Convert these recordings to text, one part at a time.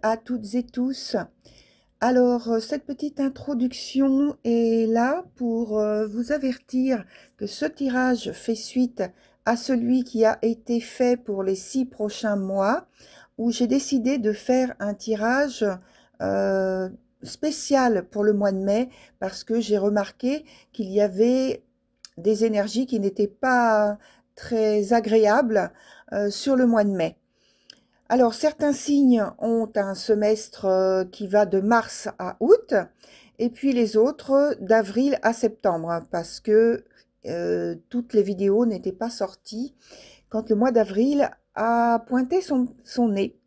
à toutes et tous. Alors, cette petite introduction est là pour vous avertir que ce tirage fait suite à celui qui a été fait pour les 6 prochains mois, où j'ai décidé de faire un tirage spécial pour le mois de mai, parce que j'ai remarqué qu'il y avait des énergies qui n'étaient pas très agréables sur le mois de mai. Alors, certains signes ont un semestre qui va de mars à août, et puis les autres d'avril à septembre, parce que toutes les vidéos n'étaient pas sorties quand le mois d'avril a pointé son nez.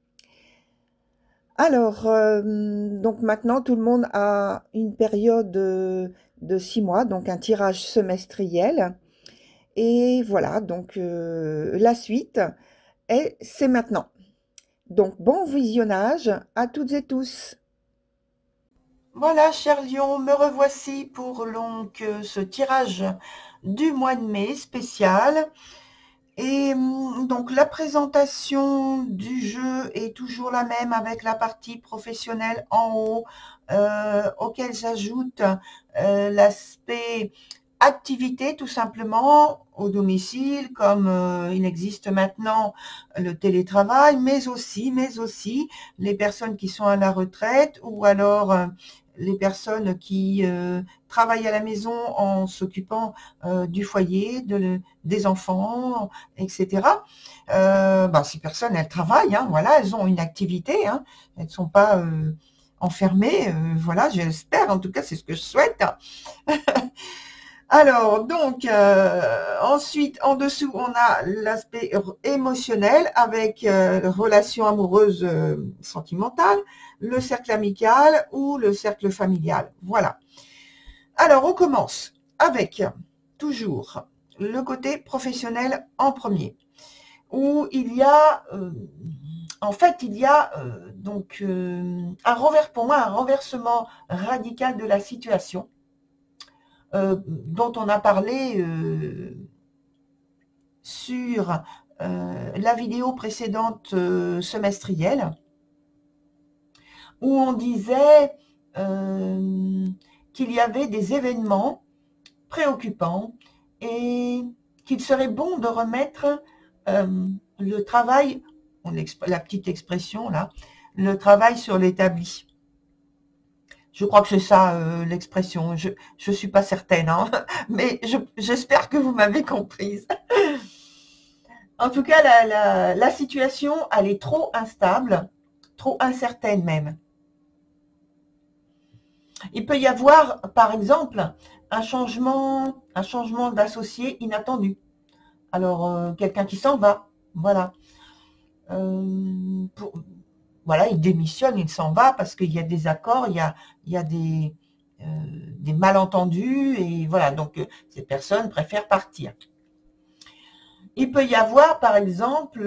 Alors, donc maintenant, tout le monde a une période de 6 mois, donc un tirage semestriel. Et voilà, donc la suite, c'est maintenant. Donc, bon visionnage à toutes et tous. Voilà, chers lions, me revoici pour donc ce tirage du mois de mai spécial. Et donc, la présentation du jeu est toujours la même avec la partie professionnelle en haut, auquel j'ajoute l'aspect activité tout simplement au domicile, comme il existe maintenant le télétravail, mais aussi les personnes qui sont à la retraite ou alors les personnes qui travaillent à la maison en s'occupant du foyer, des enfants, etc. Ces personnes, elles travaillent, hein, voilà, elles ont une activité, hein, elles ne sont pas enfermées, voilà, j'espère, en tout cas, c'est ce que je souhaite. Alors, donc, ensuite, en dessous, on a l'aspect émotionnel avec relation amoureuse sentimentale, le cercle amical ou le cercle familial. Voilà. Alors, on commence avec toujours le côté professionnel en premier, où il y a, en fait, il y a pour moi, un renversement radical de la situation. Dont on a parlé sur la vidéo précédente semestrielle, où on disait qu'il y avait des événements préoccupants et qu'il serait bon de remettre le travail, la petite expression là, le travail sur l'établi. Je crois que c'est ça l'expression, je ne suis pas certaine, hein, mais j'espère que vous m'avez comprise. En tout cas, la situation, elle est trop instable, trop incertaine même. Il peut y avoir, par exemple, un changement d'associé inattendu. Alors, quelqu'un qui s'en va, voilà. Voilà, il démissionne, il s'en va parce qu'il y a des accords, il y a des malentendus, et voilà, donc ces personnes préfèrent partir. Il peut y avoir, par exemple,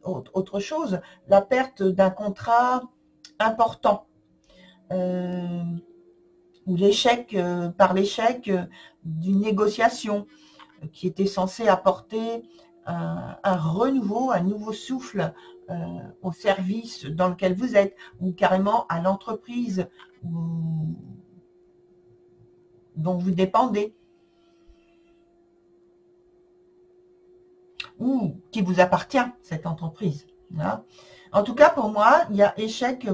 autre chose, la perte d'un contrat important, ou par l'échec d'une négociation qui était censée apporter un renouveau, un nouveau souffle au service dans lequel vous êtes, ou carrément à l'entreprise dont vous dépendez, ou qui vous appartient, cette entreprise. Voilà. En tout cas, pour moi, il y a échec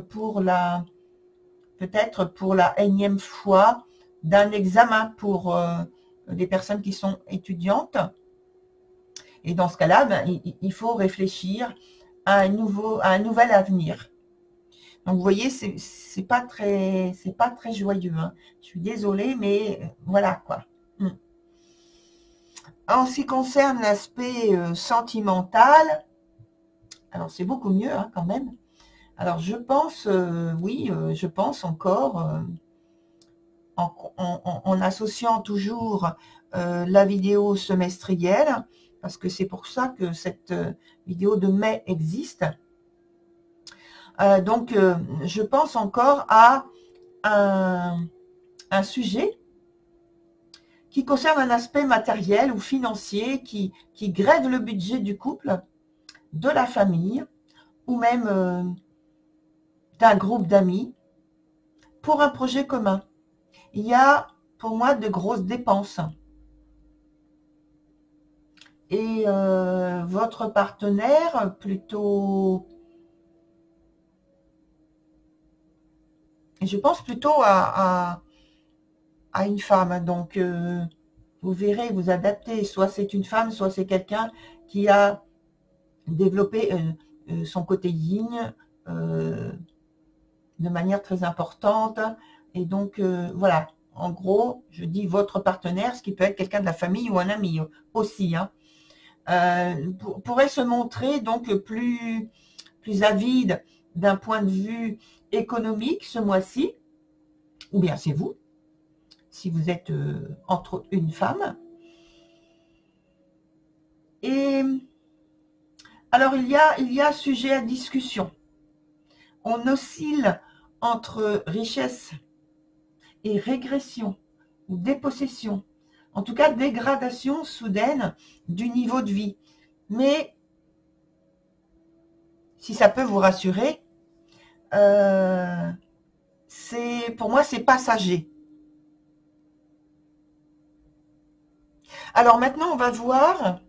peut-être pour la énième fois d'un examen pour des personnes qui sont étudiantes. Et dans ce cas-là, il faut réfléchir à un nouvel avenir. Donc, vous voyez, c'est pas très joyeux, hein. Je suis désolée, mais voilà, quoi. En ce qui concerne l'aspect sentimental, alors c'est beaucoup mieux, hein, quand même. Alors, je pense, je pense encore, en associant toujours la vidéo semestrielle, parce que c'est pour ça que cette vidéo de mai existe. Donc, je pense encore à un sujet qui concerne un aspect matériel ou financier qui grève le budget du couple, de la famille, ou même d'un groupe d'amis pour un projet commun. Il y a pour moi de grosses dépenses. Et votre partenaire, plutôt, je pense plutôt à une femme. Donc, vous verrez, vous adaptez. Soit c'est une femme, soit c'est quelqu'un qui a développé son côté yin de manière très importante. Et donc, voilà. En gros, je dis votre partenaire, ce qui peut être quelqu'un de la famille ou un ami aussi, hein. Pourrait se montrer donc plus avide d'un point de vue économique ce mois-ci, ou bien c'est vous, si vous êtes entre une femme. Et alors il y a sujet à discussion. On oscille entre richesse et régression ou dépossession. En tout cas, dégradation soudaine du niveau de vie. Mais, si ça peut vous rassurer, pour moi, c'est passager. Alors maintenant, on va voir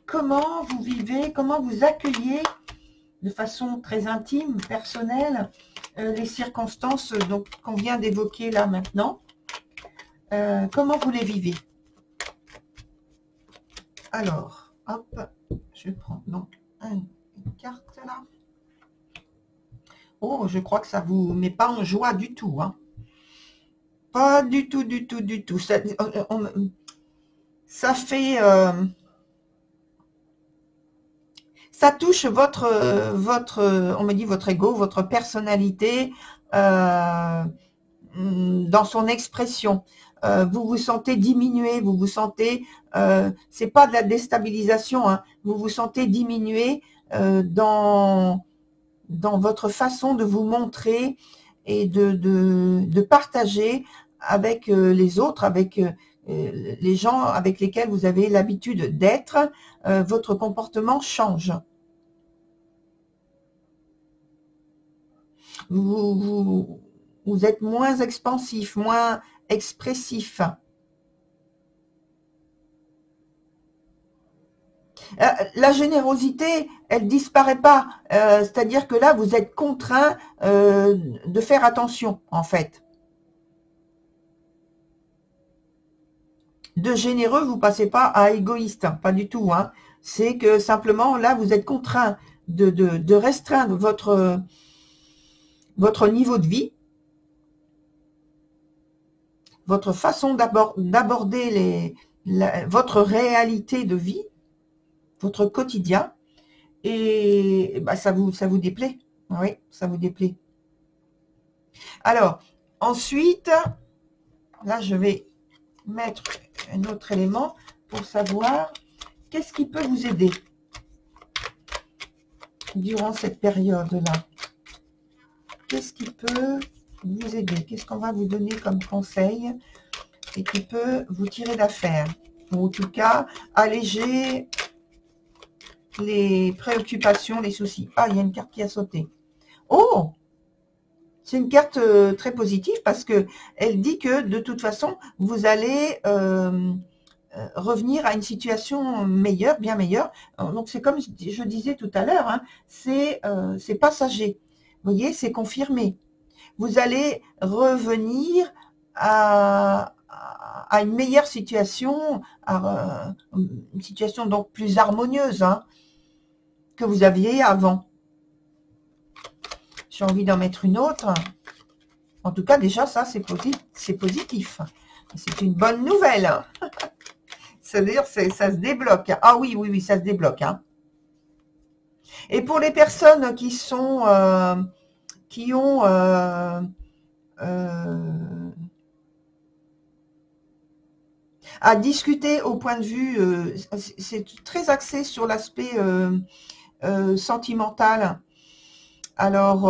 comment vous vivez, comment vous accueillez de façon très intime, personnelle, les circonstances qu'on vient d'évoquer là maintenant. Comment vous les vivez? Alors, hop, je prends donc une carte là. Oh, je crois que ça vous met pas en joie du tout, hein. Pas du tout, du tout, du tout. Ça fait... ça touche votre, on me dit votre ego, votre personnalité dans son expression. Vous vous sentez diminué, vous vous sentez, c'est pas de la déstabilisation, hein, vous vous sentez diminué dans votre façon de vous montrer et de partager avec les autres, avec les gens avec lesquels vous avez l'habitude d'être. Votre comportement change. Vous êtes moins expansif, moins expressif. La générosité, elle disparaît pas. C'est-à-dire que là, vous êtes contraint de faire attention, en fait. De généreux, vous passez pas à égoïste, hein, pas du tout, hein. C'est que simplement, là, vous êtes contraint de restreindre votre niveau de vie, votre façon d'aborder votre réalité de vie, votre quotidien, et bah, ça vous déplaît. Oui, ça vous déplaît. Alors, ensuite, là, je vais mettre un autre élément pour savoir qu'est-ce qui peut vous aider durant cette période-là. Qu'est-ce qui peut vous aider? Qu'est-ce qu'on va vous donner comme conseil et qui peut vous tirer d'affaire? Ou en tout cas, alléger les préoccupations, les soucis. Ah, il y a une carte qui a sauté. Oh! C'est une carte très positive parce que elle dit que de toute façon, vous allez revenir à une situation meilleure, bien meilleure. Donc, c'est comme je disais tout à l'heure, hein, c'est passager. Vous voyez, c'est confirmé. Vous allez revenir à une meilleure situation, à une situation donc plus harmonieuse, hein, que vous aviez avant. J'ai envie d'en mettre une autre. En tout cas, déjà, ça, c'est positif. C'est une bonne nouvelle. Hein. C'est-à-dire, ça se débloque. Ah oui, oui, oui, ça se débloque. Hein. Et pour les personnes qui sont, qui ont à discuter au point de vue, c'est très axé sur l'aspect sentimental. Alors,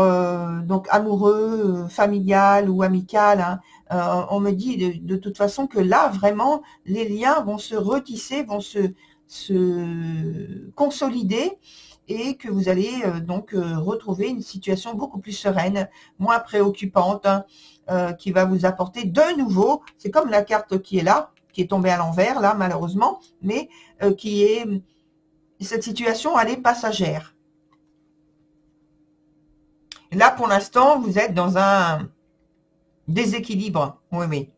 donc amoureux, familial ou amical, hein, on me dit de toute façon que là, vraiment, les liens vont se retisser, vont se consolider et que vous allez donc retrouver une situation beaucoup plus sereine, moins préoccupante, hein, qui va vous apporter de nouveau, c'est comme la carte qui est là, qui est tombée à l'envers là malheureusement, mais qui est, cette situation elle est passagère. Là pour l'instant vous êtes dans un déséquilibre, oui,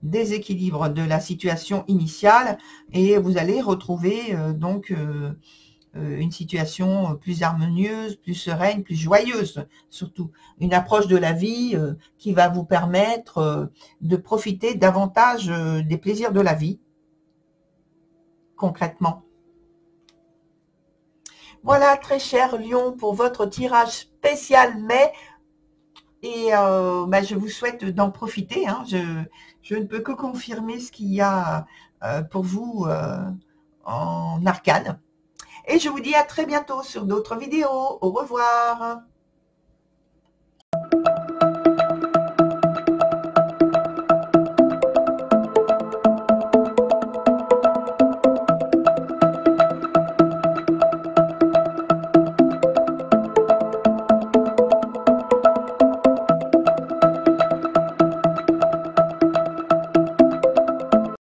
déséquilibre de la situation initiale, et vous allez retrouver donc une situation plus harmonieuse, plus sereine, plus joyeuse, surtout une approche de la vie qui va vous permettre de profiter davantage des plaisirs de la vie, concrètement. Voilà, très cher Lion, pour votre tirage spécial mai. Et je vous souhaite d'en profiter, hein. Je ne peux que confirmer ce qu'il y a pour vous en arcane. Et je vous dis à très bientôt sur d'autres vidéos. Au revoir.